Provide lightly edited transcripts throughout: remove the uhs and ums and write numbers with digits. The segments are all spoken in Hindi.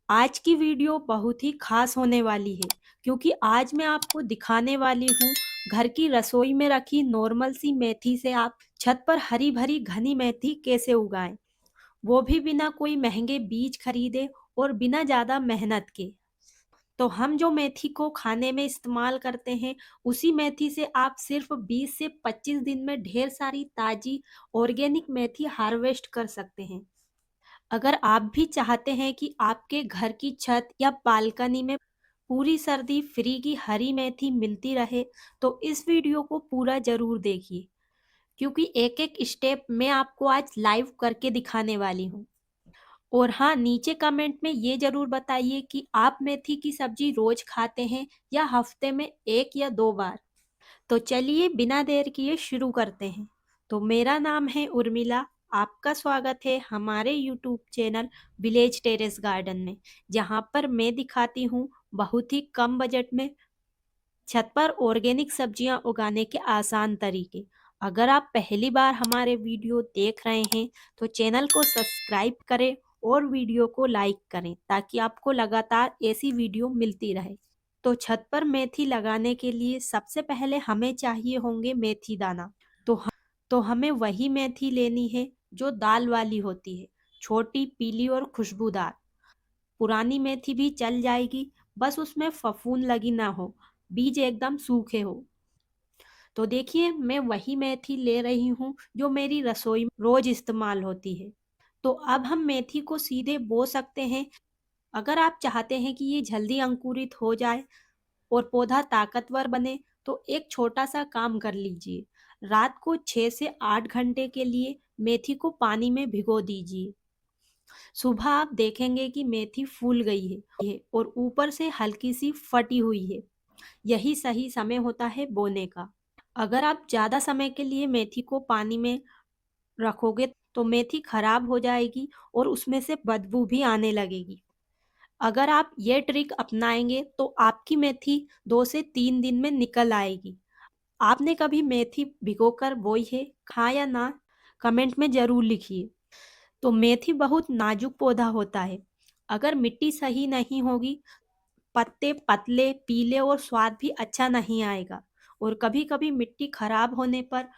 आज की वीडियो बहुत ही खास होने वाली है क्योंकि आज मैं आपको दिखाने वाली हूँ घर की रसोई में रखी नॉर्मल सी मेथी से आप छत पर हरी भरी घनी मेथी कैसे उगाएं, वो भी बिना कोई महंगे बीज खरीदे और बिना ज़्यादा मेहनत के। तो हम जो मेथी को खाने में इस्तेमाल करते हैं, उसी मेथी से आप सिर्फ 20 से 25 दिन में ढेर सारी ताज़ी ऑर्गेनिक मेथी हार्वेस्ट कर सकते हैं। अगर आप भी चाहते हैं कि आपके घर की छत या बालकनी में पूरी सर्दी फ्री की हरी मेथी मिलती रहे, तो इस वीडियो को पूरा जरूर देखिए क्योंकि एक एक स्टेप मैं आपको आज लाइव करके दिखाने वाली हूँ। और हाँ, नीचे कमेंट में ये जरूर बताइए कि आप मेथी की सब्जी रोज खाते हैं या हफ्ते में एक या दो बार। तो चलिए बिना देर किए शुरू करते हैं। तो मेरा नाम है उर्मिला। आपका स्वागत है हमारे YouTube channel village terrace garden में, जहां पर मैं दिखाती हूँ बहुत ही कम बजट में छत पर ऑर्गेनिक सब्जियां उगाने के आसान तरीके। अगर आप पहली बार हमारे वीडियो देख रहे हैं तो चैनल को सब्सक्राइब करें और वीडियो को लाइक करें ताकि आपको लगातार ऐसी वीडियो मिलती रहे। तो छत पर मेथी लगाने के लिए सबसे पहले हमें चाहिए होंगे मेथी दाना। तो हम तो हमें वही मेथी लेनी है जो दाल वाली होती है, छोटी पीली और खुशबूदार। पुरानी मेथी भी चल जाएगी, बस उसमें फफूंद लगी ना हो, बीज एकदम सूखे हो। तो देखिए मैं वही मेथी ले रही हूँ जो मेरी रसोई में रोज इस्तेमाल होती है। तो अब हम मेथी को सीधे बो सकते हैं। अगर आप चाहते हैं कि ये जल्दी अंकुरित हो जाए और पौधा ताकतवर बने, तो एक छोटा सा काम कर लीजिए। रात को 6 से 8 घंटे के लिए मेथी को पानी में भिगो दीजिए। सुबह आप देखेंगे कि मेथी फूल गई है और ऊपर से हल्की सी फटी हुई है। यही सही समय होता है बोने का। अगर आप ज़्यादा समय के लिए मेथी को पानी में रखोगे तो मेथी खराब हो जाएगी और उसमें से बदबू भी आने लगेगी। अगर आप ये ट्रिक अपनाएंगे तो आपकी मेथी 2 से 3 दिन में निकल आएगी। आपने कभी मेथी भिगोकर बोई है? हाँ या ना, कमेंट में जरूर लिखिए। तो मेथी बहुत नाजुक पौधा होता है। अगर मिट्टी सही नहीं होगी, पत्ते पतले पीले और स्वाद भी अच्छा नहीं आएगा। और कभी कभी मिट्टी खराब होने पर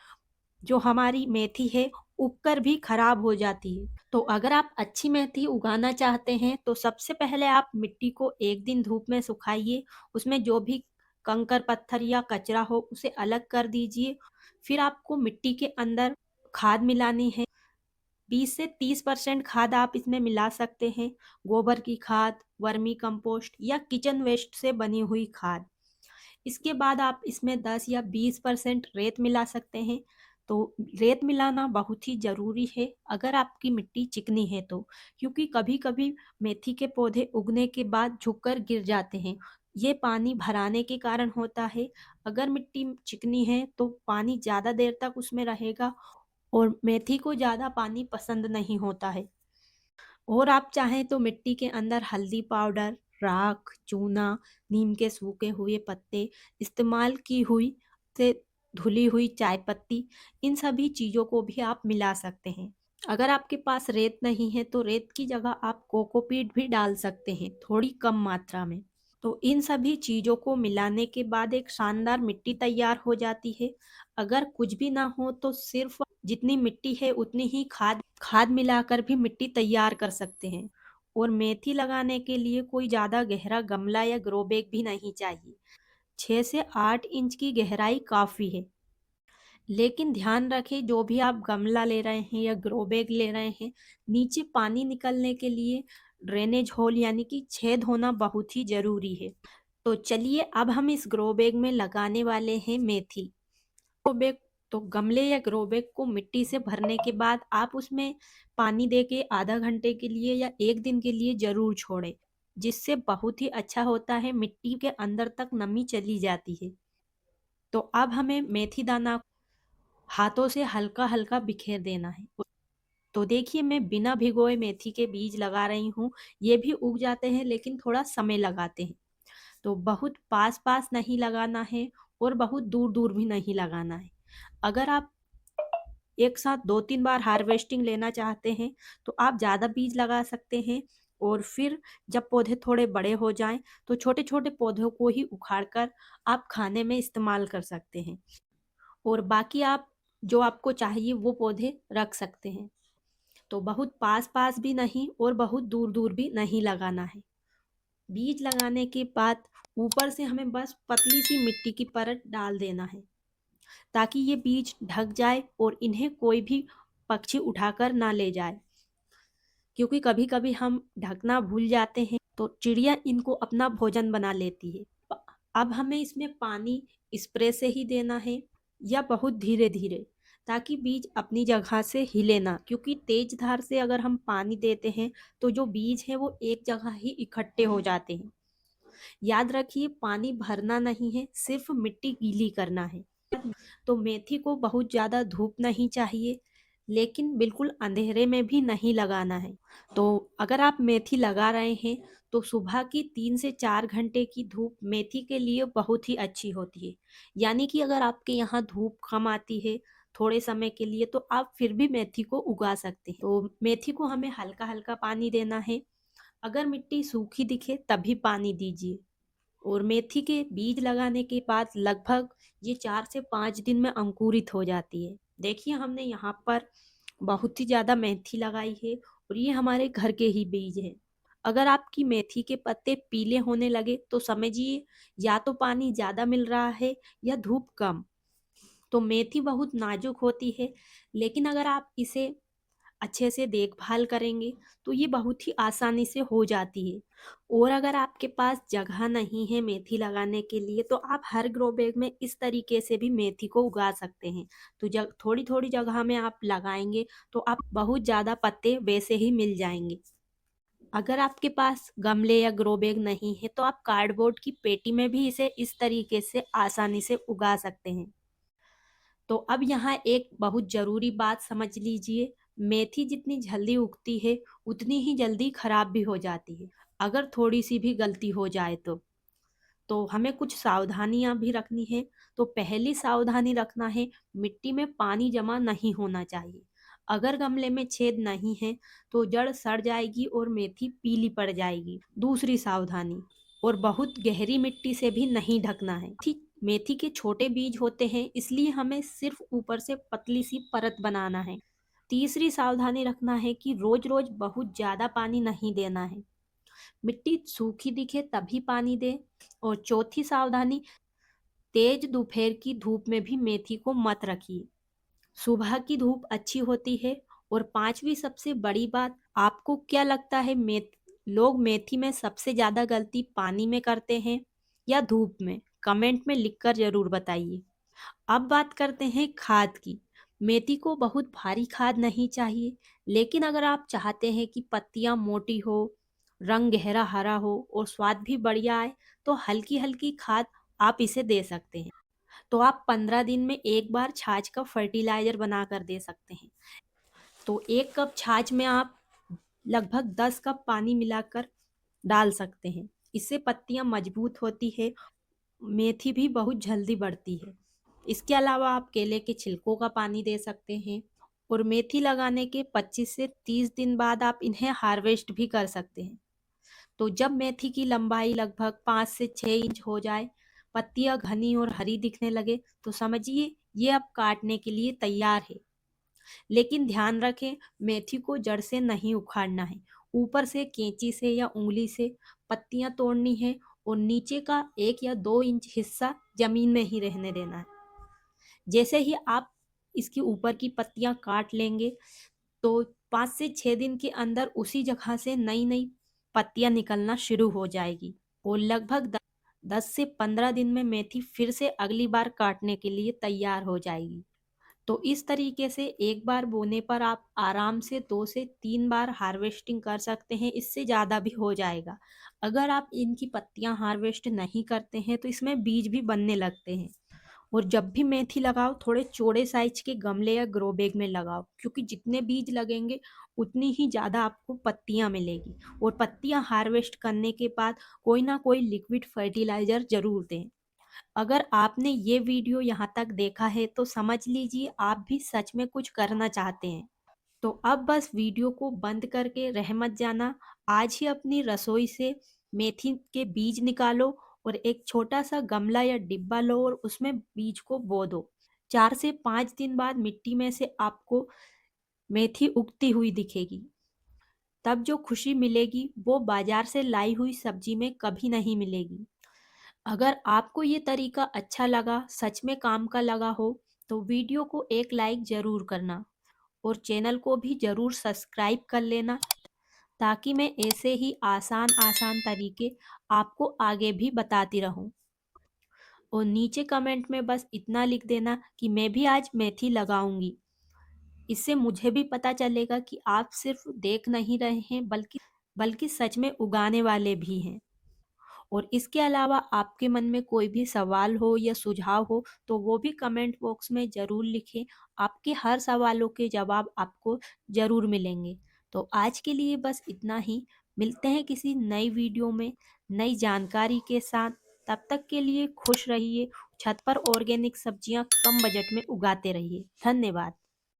जो हमारी मेथी है उगकर भी खराब हो जाती है। तो अगर आप अच्छी मेथी उगाना चाहते हैं तो सबसे पहले आप मिट्टी को एक दिन धूप में सुखाइए। उसमें जो भी कंकर पत्थर या कचरा हो उसे अलग कर दीजिए। फिर आपको मिट्टी के अंदर खाद मिलानी है। 20 से 30% खाद आप इसमें मिला सकते हैं। गोबर की खाद, वर्मी कंपोस्ट या किचन वेस्ट से बनी हुई खाद। इसके बाद आप इसमें 10 या 20% रेत मिला सकते हैं। तो रेत मिलाना बहुत ही ज़रूरी है अगर आपकी मिट्टी चिकनी है तो, क्योंकि कभी कभी मेथी के पौधे उगने के बाद झुककर गिर जाते हैं। ये पानी भराने के कारण होता है। अगर मिट्टी चिकनी है तो पानी ज़्यादा देर तक उसमें रहेगा और मेथी को ज़्यादा पानी पसंद नहीं होता है। और आप चाहें तो मिट्टी के अंदर हल्दी पाउडर, राख, चूना, नीम के सूखे हुए पत्ते, इस्तेमाल की हुई से धुली हुई चाय पत्ती, इन सभी चीज़ों को भी आप मिला सकते हैं। अगर आपके पास रेत नहीं है तो रेत की जगह आप कोकोपीट भी डाल सकते हैं, थोड़ी कम मात्रा में। तो इन सभी चीज़ों को मिलाने के बाद एक शानदार मिट्टी तैयार हो जाती है। अगर कुछ भी ना हो तो सिर्फ जितनी मिट्टी है उतनी ही खाद खाद मिलाकर भी मिट्टी तैयार कर सकते हैं। और मेथी लगाने के लिए कोई ज़्यादा गहरा गमला या ग्रो बैग भी नहीं चाहिए। 6 से 8 इंच की गहराई काफ़ी है। लेकिन ध्यान रखें, जो भी आप गमला ले रहे हैं या ग्रो बैग ले रहे हैं, नीचे पानी निकलने के लिए ड्रेनेज होल यानी कि छेद होना बहुत ही जरूरी है। तो चलिए अब हम इस ग्रो बैग में लगाने वाले हैं मेथी। ग्रो बैग तो गमले या ग्रो बैग को मिट्टी से भरने के बाद आप उसमें पानी दे के आधा घंटे के लिए या एक दिन के लिए जरूर छोड़ें, जिससे बहुत ही अच्छा होता है, मिट्टी के अंदर तक नमी चली जाती है। तो अब हमें मेथी दाना हाथों से हल्का हल्का बिखेर देना है। तो देखिए मैं बिना भिगोए मेथी के बीज लगा रही हूँ। ये भी उग जाते हैं लेकिन थोड़ा समय लगाते हैं। तो बहुत पास पास नहीं लगाना है और बहुत दूर दूर भी नहीं लगाना है। अगर आप एक साथ 2-3 बार हार्वेस्टिंग लेना चाहते हैं तो आप ज़्यादा बीज लगा सकते हैं। और फिर जब पौधे थोड़े बड़े हो जाएं तो छोटे छोटे पौधों को ही उखाड़कर आप खाने में इस्तेमाल कर सकते हैं, और बाकी आप जो आपको चाहिए वो पौधे रख सकते हैं। तो बहुत पास पास भी नहीं और बहुत दूर दूर भी नहीं लगाना है। बीज लगाने के बाद ऊपर से हमें बस पतली सी मिट्टी की परत डाल देना है, ताकि ये बीज ढक जाए और इन्हें कोई भी पक्षी उठाकर ना ले जाए, क्योंकि कभी कभी हम ढकना भूल जाते हैं तो चिड़िया इनको अपना भोजन बना लेती है। अब हमें इसमें पानी स्प्रे से ही देना है या बहुत धीरे धीरे, ताकि बीज अपनी जगह से हिले ना, क्योंकि तेज धार से अगर हम पानी देते हैं तो जो बीज है वो एक जगह ही इकट्ठे हो जाते हैं। याद रखिए, पानी भरना नहीं है, सिर्फ मिट्टी गीली करना है। तो मेथी को बहुत ज़्यादा धूप नहीं चाहिए, लेकिन बिल्कुल अंधेरे में भी नहीं लगाना है। तो अगर आप मेथी लगा रहे हैं तो सुबह की 3 से 4 घंटे की धूप मेथी के लिए बहुत ही अच्छी होती है। यानी कि अगर आपके यहाँ धूप कम आती है थोड़े समय के लिए तो आप फिर भी मेथी को उगा सकते हैं। तो मेथी को हमें हल्का हल्का पानी देना है। अगर मिट्टी सूखी दिखे तभी पानी दीजिए। और मेथी के बीज लगाने के बाद लगभग ये 4 से 5 दिन में अंकुरित हो जाती है। देखिए, हमने यहाँ पर बहुत ही ज़्यादा मेथी लगाई है और ये हमारे घर के ही बीज है। अगर आपकी मेथी के पत्ते पीले होने लगे तो समझिए या तो पानी ज़्यादा मिल रहा है या धूप कम। तो मेथी बहुत नाजुक होती है, लेकिन अगर आप इसे अच्छे से देखभाल करेंगे तो ये बहुत ही आसानी से हो जाती है। और अगर आपके पास जगह नहीं है मेथी लगाने के लिए तो आप हर ग्रो बैग में इस तरीके से भी मेथी को उगा सकते हैं। तो जब थोड़ी थोड़ी जगह में आप लगाएंगे तो आप बहुत ज़्यादा पत्ते वैसे ही मिल जाएंगे। अगर आपके पास गमले या ग्रो बैग नहीं है तो आप कार्डबोर्ड की पेटी में भी इसे इस तरीके से आसानी से उगा सकते हैं। तो अब यहाँ एक बहुत ज़रूरी बात समझ लीजिए, मेथी जितनी जल्दी उगती है उतनी ही जल्दी खराब भी हो जाती है अगर थोड़ी सी भी गलती हो जाए तो हमें कुछ सावधानियां भी रखनी है। तो पहली सावधानी रखना है, मिट्टी में पानी जमा नहीं होना चाहिए। अगर गमले में छेद नहीं है तो जड़ सड़ जाएगी और मेथी पीली पड़ जाएगी। दूसरी सावधानी, और बहुत गहरी मिट्टी से भी नहीं ढकना है। ठीक, मेथी के छोटे बीज होते हैं इसलिए हमें सिर्फ ऊपर से पतली सी परत बनाना है। तीसरी सावधानी रखना है कि रोज रोज बहुत ज्यादा पानी नहीं देना है, मिट्टी सूखी दिखे तभी पानी दे। और चौथी सावधानी, तेज दोपहर की धूप में भी मेथी को मत रखिए, सुबह की धूप अच्छी होती है। और पांचवी सबसे बड़ी बात, आपको क्या लगता है लोग मेथी में सबसे ज्यादा गलती पानी में करते हैं या धूप में? कमेंट में लिखकर जरूर बताइए। अब बात करते हैं खाद की। मेथी को बहुत भारी खाद नहीं चाहिए, लेकिन अगर आप चाहते हैं कि पत्तियां मोटी हो, रंग गहरा हरा हो और स्वाद भी बढ़िया आए तो हल्की हल्की खाद आप इसे दे सकते हैं। तो आप 15 दिन में एक बार छाछ का फर्टिलाइजर बनाकर दे सकते हैं। तो 1 कप छाछ में आप लगभग 10 कप पानी मिलाकर डाल सकते हैं। इससे पत्तियां मजबूत होती है, मेथी भी बहुत जल्दी बढ़ती है। इसके अलावा आप केले के छिलकों का पानी दे सकते हैं। और मेथी लगाने के 25 से 30 दिन बाद आप इन्हें हार्वेस्ट भी कर सकते हैं। तो जब मेथी की लंबाई लगभग 5 से 6 इंच हो जाए, पत्तियां घनी और हरी दिखने लगे तो समझिए ये अब काटने के लिए तैयार है। लेकिन ध्यान रखें, मेथी को जड़ से नहीं उखाड़ना है, ऊपर से कैंची से या उंगली से पत्तियां तोड़नी है और नीचे का 1 या 2 इंच हिस्सा जमीन में ही रहने देना है। जैसे ही आप इसकी ऊपर की पत्तियां काट लेंगे तो 5 से 6 दिन के अंदर उसी जगह से नई नई पत्तियां निकलना शुरू हो जाएगी और लगभग 10 से 15 दिन में मेथी फिर से अगली बार काटने के लिए तैयार हो जाएगी। तो इस तरीके से एक बार बोने पर आप आराम से 2 से 3 बार हार्वेस्टिंग कर सकते हैं, इससे ज़्यादा भी हो जाएगा। अगर आप इनकी पत्तियां हार्वेस्ट नहीं करते हैं तो इसमें बीज भी बनने लगते हैं। और जब भी मेथी लगाओ थोड़े चौड़े साइज के गमले या ग्रो बैग में लगाओ, क्योंकि जितने बीज लगेंगे उतनी ही ज़्यादा आपको पत्तियां मिलेगी। और पत्तियां हार्वेस्ट करने के बाद कोई ना कोई लिक्विड फर्टिलाइजर जरूर दें। अगर आपने ये वीडियो यहाँ तक देखा है तो समझ लीजिए आप भी सच में कुछ करना चाहते हैं। तो अब बस वीडियो को बंद करके रह मत जाना। आज ही अपनी रसोई से मेथी के बीज निकालो और एक छोटा सा गमला या डिब्बा लो और उसमें बीज को बो दो। 4 से 5 दिन बाद मिट्टी में से आपको मेथी उगती हुई दिखेगी। तब जो खुशी मिलेगी वो बाजार से लाई हुई सब्जी में कभी नहीं मिलेगी। अगर आपको ये तरीका अच्छा लगा, सच में काम का लगा हो, तो वीडियो को एक लाइक जरूर करना और चैनल को भी जरूर सब्सक्राइब कर लेना, ताकि मैं ऐसे ही आसान आसान तरीके आपको आगे भी बताती रहूं। और नीचे कमेंट में बस इतना लिख देना कि मैं भी आज मेथी लगाऊंगी। इससे मुझे भी पता चलेगा कि आप सिर्फ देख नहीं रहे हैं, बल्कि सच में उगाने वाले भी हैं। और इसके अलावा आपके मन में कोई भी सवाल हो या सुझाव हो तो वो भी कमेंट बॉक्स में ज़रूर लिखें। आपके हर सवालों के जवाब आपको ज़रूर मिलेंगे। तो आज के लिए बस इतना ही। मिलते हैं किसी नई वीडियो में नई जानकारी के साथ। तब तक के लिए खुश रहिए। छत पर ऑर्गेनिक सब्जियां कम बजट में उगाते रहिए। धन्यवाद।